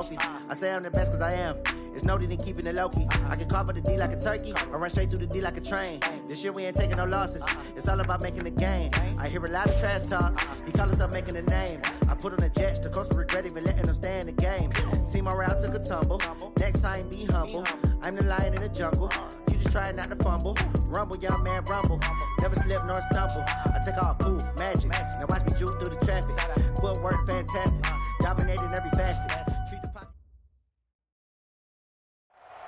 trophy. I say I'm the best cause I am. It's no need in keeping it low-key. I can carve up the D like a turkey or run straight through the D like a train. This year we ain't taking no losses. It's all about making the game. I hear a lot of trash talk. He call us up making a name. I put on the Jets. The coach will regret even letting them stay in the game. Team morale took a tumble. Next time be humble. I'm the lion in the jungle. You just try not to fumble. Rumble, young man, rumble. Never slip nor stumble. I take off, poof, magic. Now watch me juke through the traffic. Footwork fantastic. Dominating every facet.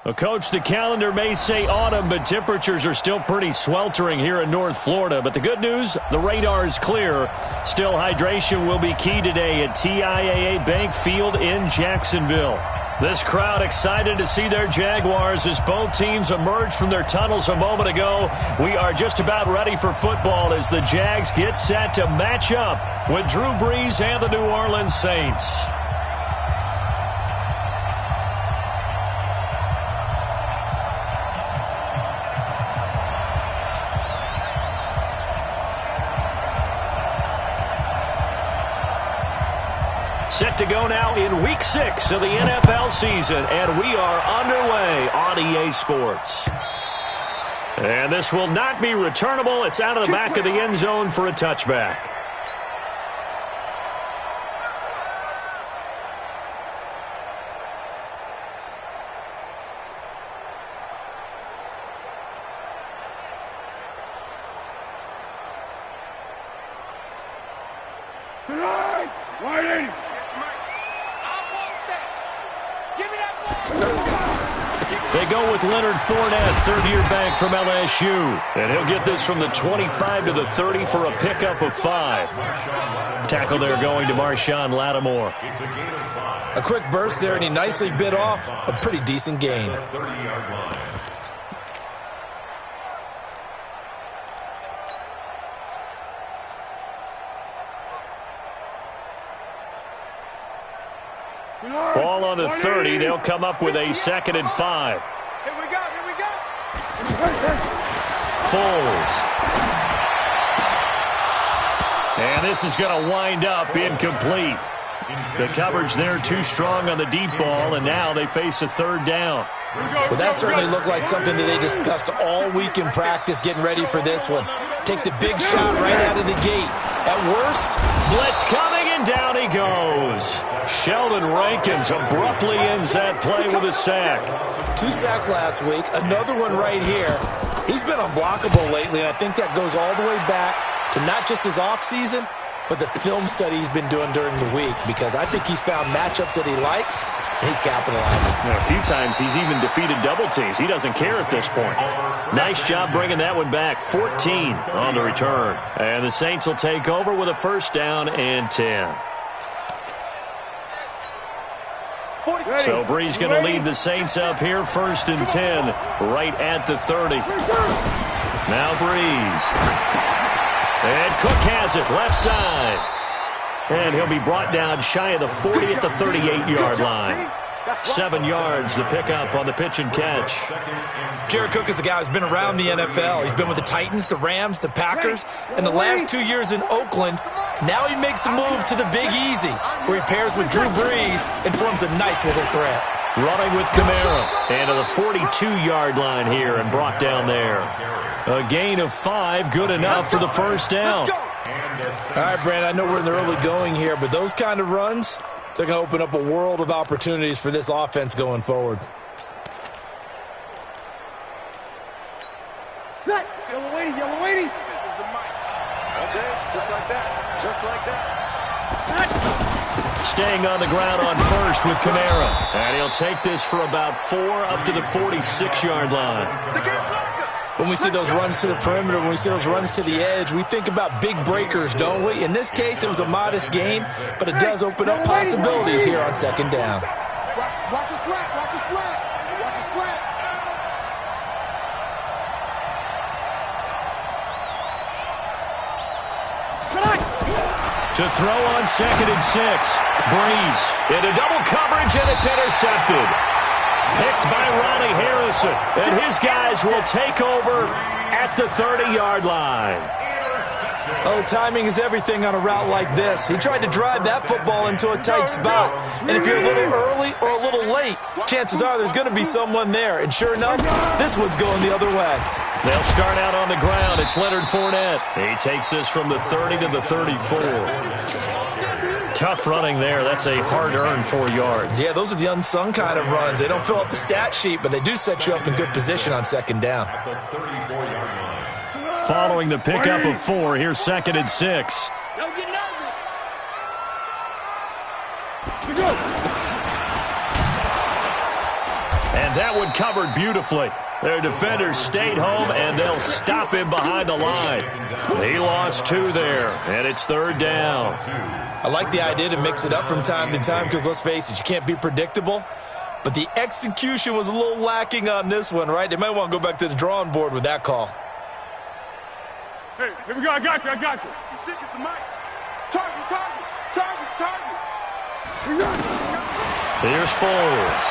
Well, Coach, the calendar may say autumn, but temperatures are still pretty sweltering here in North Florida. But the good news, the radar is clear. Still, hydration will be key today at TIAA Bank Field in Jacksonville. This crowd excited to see their Jaguars as both teams emerged from their tunnels a moment ago. We are just about ready for football as the Jags get set to match up with Drew Brees and the New Orleans Saints. Set to go now in Week 6 of the NFL season, and we are underway on EA Sports. And this will not be returnable. It's out of the back of the end zone for a touchback. They go with Leonard Fournette, third-year back from LSU. And he'll get this from the 25 to the 30 for a pickup of 5. Tackle there going to Marshawn Lattimore. A quick burst there, and he nicely bit off a pretty decent gain. Ball on the 30. They'll come up with a 2nd and 5. Here we go. Foles. And this is going to wind up incomplete. The coverage there too strong on the deep ball, and now they face a 3rd down. Well, that certainly looked like something that they discussed all week in practice getting ready for this one. Take the big shot right out of the gate. At worst, blitz coming, and down he goes. Sheldon Rankins abruptly ends that play with a sack. 2 sacks last week, another one right here. He's been unblockable lately, and I think that goes all the way back to not just his offseason, but the film study he's been doing during the week, because I think he's found matchups that he likes, and he's capitalizing. A few times he's even defeated double teams. He doesn't care at this point. Nice job bringing that one back. 14 on the return. And the Saints will take over with a 1st down and 10. So Brees going to lead the Saints up here, 1st and 10, right at the 30. Now Brees. And Cook has it, left side. And he'll be brought down shy of the 40 at the 38-yard line. 7 yards, the pickup on the pitch and catch. Jared Cook is a guy who's been around the NFL. He's been with the Titans, the Rams, the Packers, and the last 2 years in Oakland. Now he makes a move to the Big Easy, where he pairs with Drew Brees and forms a nice little threat. Running with Kamara. And to the 42-yard line here and brought down there. A gain of 5, good enough for the 1st down. All right, Brandon, I know we're in the early going here, but those kind of runs, they're going to open up a world of opportunities for this offense going forward. Yellow waiting. Okay, just like that. Staying on the ground on 1st with Kamara. And he'll take this for about 4 up to the 46-yard line. When we see those runs to the perimeter, when we see those runs to the edge, we think about big breakers, don't we? In this case, it was a modest gain, but it does open up possibilities here on 2nd down. Watch a slant, watch a slant, watch a slant. To throw on 2nd and 6. Brees into double coverage, and it's intercepted. Picked by Ronnie Harrison, and his guys will take over at the 30-yard line. Oh, timing is everything on a route like this. He tried to drive that football into a tight spot. And if you're a little early or a late, chances are there's going to be someone there. And sure enough, this one's going the other way. They'll start out on the ground. It's Leonard Fournette. He takes this from the 30 to the 34. Tough running there. That's a hard-earned 4 yards. Yeah, those are the unsung kind of runs. They don't fill up the stat sheet, but they do set you up in good position on second down. Following the pickup of 4, here's 2nd and 6. Don't get nervous. And that one covered beautifully. Their defenders stayed home, and they'll stop him behind the line. He lost 2 there, and it's 3rd down. I like the idea to mix it up from time to time because, let's face it, you can't be predictable. But the execution was a little lacking on this one, right? They might want to go back to the drawing board with that call. Hey, here we go. I got you. You stick it to Mike. Target. Here's Foles.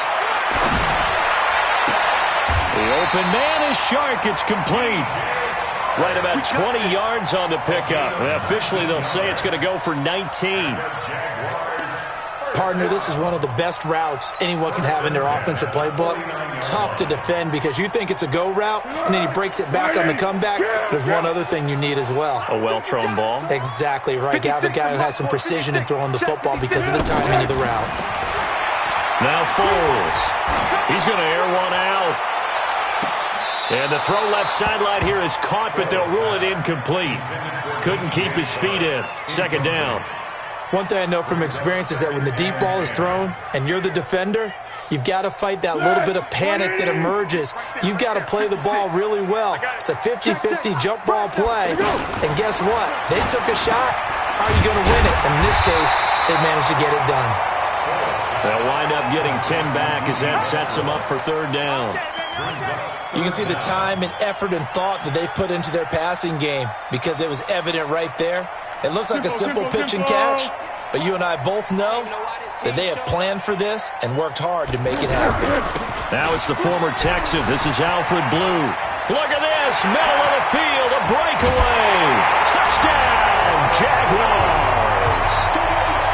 The open man is Shark. It's complete. Right about 20 yards on the pickup. And officially, they'll say it's going to go for 19. Partner, this is one of the best routes anyone can have in their offensive playbook. Tough to defend because you think it's a go route, and then he breaks it back on the comeback. There's one other thing you need as well. A well-thrown ball. Exactly right. You have a guy who has some precision in throwing the football because of the timing of the route. Now Foles. He's going to air one out. And the throw left sideline here is caught, but they'll rule it incomplete. Couldn't keep his feet in. 2nd down. One thing I know from experience is that when the deep ball is thrown and you're the defender, you've got to fight that little bit of panic that emerges. You've got to play the ball really well. It's a 50-50 jump ball play. And guess what? They took a shot. How are you going to win it? And in this case, they managed to get it done. They'll wind up getting 10 back as that sets them up for 3rd down. You can see the time and effort and thought that they put into their passing game because it was evident right there. It looks like a simple pitch and catch, but you and I both know that they have planned for this and worked hard to make it happen. Now it's the former Texan. This is Alfred Blue. Look at this. Middle of the field. A breakaway. Touchdown, Jaguars.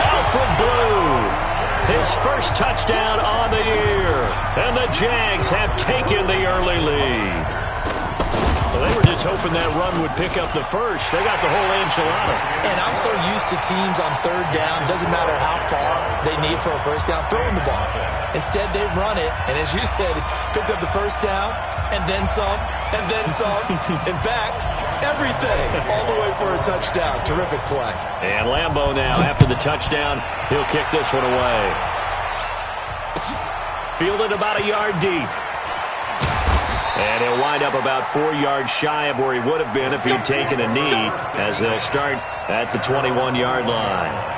Alfred Blue. His first touchdown on the year. And the Jags have taken the early lead. Well, they were just hoping that run would pick up the first. They got the whole enchilada. And I'm so used to teams on 3rd down, doesn't matter how far they need for a first down, throwing the ball. Instead, they run it, and as you said, pick up the first down, and then some, and then some. In fact, everything, all the way for a touchdown. Terrific play. And Lambeau now, after the touchdown, he'll kick this one away. Fielded about a yard deep. And he'll wind up about 4 yards shy of where he would have been if he'd taken a knee, as they'll start at the 21-yard line.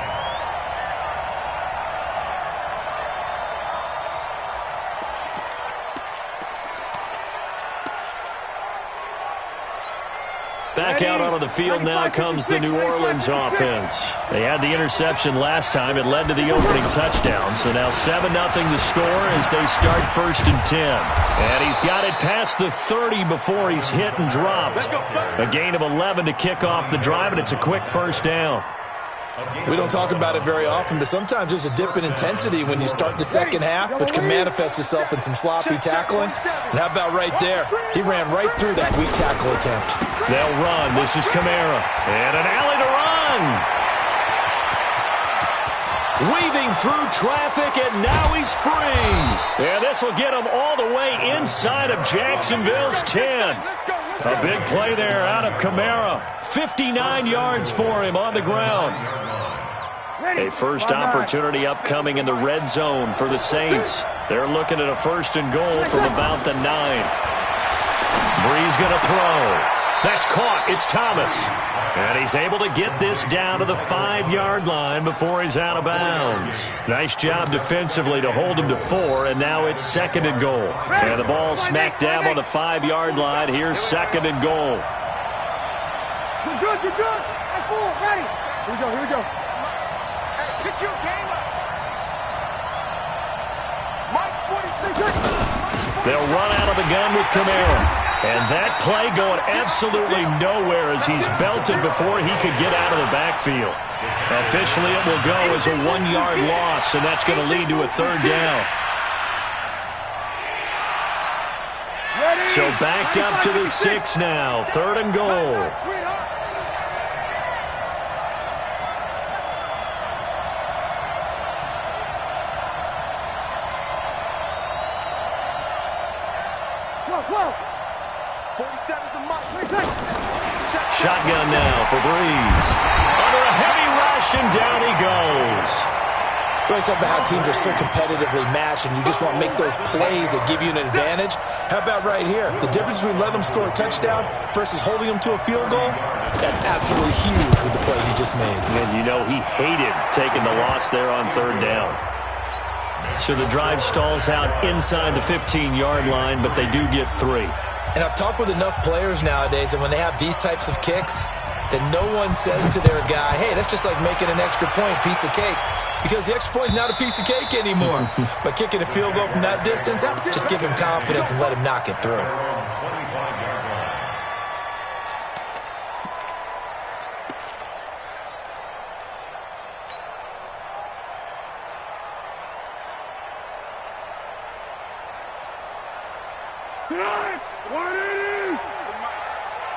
Back out onto the field now comes the New Orleans offense. They had the interception last time. It led to the opening touchdown. So now 7-0 to score as they start 1st and 10. And he's got it past the 30 before he's hit and dropped. A gain of 11 to kick off the drive, and it's a quick 1st down. We don't talk about it very often, but sometimes there's a dip in intensity when you start the second half, which can manifest itself in some sloppy tackling. And how about right there? He ran right through that weak tackle attempt. They'll run. This is Kamara. And an alley to run. Weaving through traffic, and now he's free. And this will get him all the way inside of Jacksonville's 10. A big play there out of Kamara. 59 yards for him on the ground. A first opportunity upcoming in the red zone for the Saints. They're looking at a 1st and goal from about the 9. Bree's going to throw. That's caught. It's Thomas. And he's able to get this down to the 5-yard line before he's out of bounds. Nice job defensively to hold him to 4, and now it's 2nd and goal. And the ball smack dab on the 5-yard line. Here's 2nd and goal. You're good. Hey, full, ready. Here we go. Hey, pick your game up. Mike's 46. They'll run out of the gun with Kamara. And that play going absolutely nowhere as he's belted before he could get out of the backfield. Officially, it will go as a 1-yard loss, and that's going to lead to a 3rd down. So backed up to the 6 now. 3rd and goal. Shotgun now for Breeze. Under a heavy rush, and down he goes. Really talk about how teams are so competitively matched, and you just want to make those plays that give you an advantage. How about right here? The difference between letting them score a touchdown versus holding them to a field goal, that's absolutely huge with the play he just made. And you know he hated taking the loss there on 3rd down. So the drive stalls out inside the 15-yard line, but they do get 3. And I've talked with enough players nowadays that when they have these types of kicks, that no one says to their guy, hey, that's just like making an extra point, piece of cake. Because the extra point is not a piece of cake anymore. But kicking a field goal from that distance, just give him confidence and let him knock it through.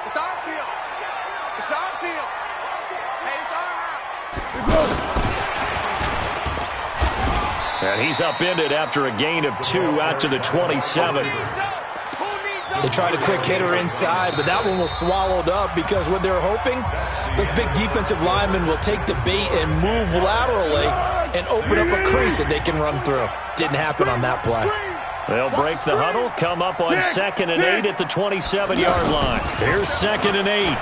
It's our field. It's our field. Hey, it's our house. And he's upended after a gain of 2 out to the 27. They tried a quick hitter inside, but that one was swallowed up because what they're hoping, those big defensive linemen will take the bait and move laterally and open up a crease that they can run through. Didn't happen on that play. They'll break the huddle, come up on 2nd and 8 at the 27-yard line. Here's 2nd and 8.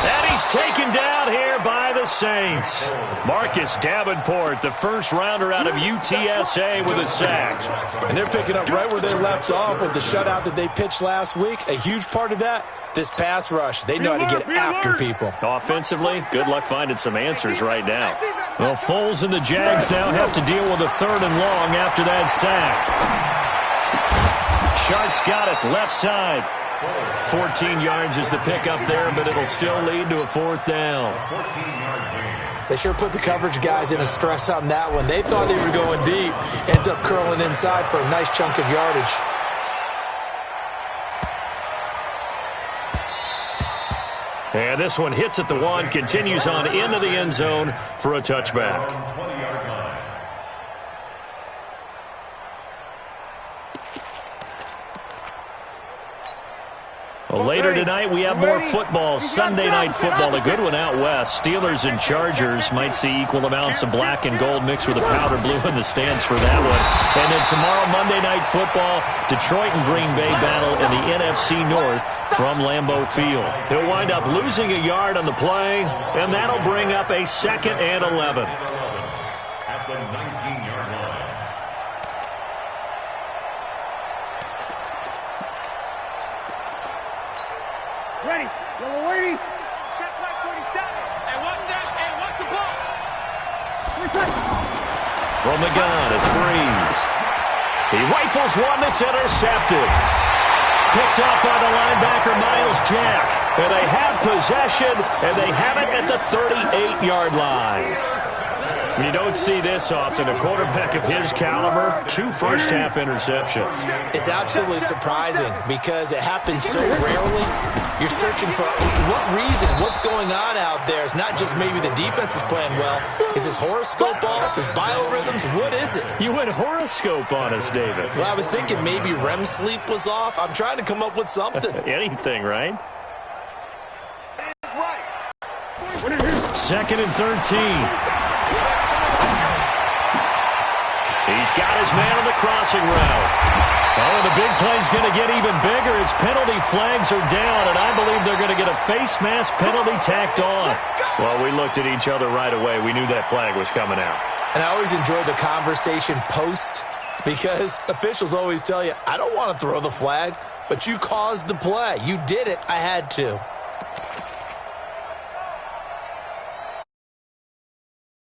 And he's taken down here by the Saints. Marcus Davenport, the first rounder out of UTSA with a sack. And they're picking up right where they left off with the shutout that they pitched last week. A huge part of that, this pass rush. They know how to get after people. Offensively, good luck finding some answers right now. Well, Foles and the Jags now have to deal with a 3rd and long after that sack. Sharks got it left side. 14 yards is the pickup there, but it'll still lead to a 4th down. They sure put the coverage guys in a stress on that one. They thought they were going deep. Ends up curling inside for a nice chunk of yardage. And this one hits at the 1, continues on into the end zone for a touchback. Well, later tonight, we have more football. Sunday night football, a good one out west. Steelers and Chargers might see equal amounts of black and gold mixed with a powder blue in the stands for that one. And then tomorrow, Monday night football, Detroit and Green Bay battle in the NFC North from Lambeau Field. He'll wind up losing a yard on the play, and that'll bring up a 2nd and 11. At the 19-yard line. Ready. Yellow lady. Check flag 47. And what's that? And what's the ball? From the gun, it's Breeze. He rifles one that's intercepted. Picked up by the linebacker, Miles Jack. And they have possession, and they have it at the 38-yard line. You don't see this often. A quarterback of his caliber, 2 first-half interceptions. It's absolutely surprising because it happens so rarely. You're searching for what reason, what's going on out there. It's not just maybe the defense is playing well. Is his horoscope off? His biorhythms? What is it? You went horoscope on us, David. Well, I was thinking maybe REM sleep was off. I'm trying to come up with something. Anything, right? Right. 2nd and 13. He's got his man on the crossing route. Oh, the big play's going to get even bigger as penalty flags are down, and I believe they're going to get a face mask penalty tacked on. Well, we looked at each other right away. We knew that flag was coming out. And I always enjoy the conversation post because officials always tell you, I don't want to throw the flag, but you caused the play. You did it. I had to.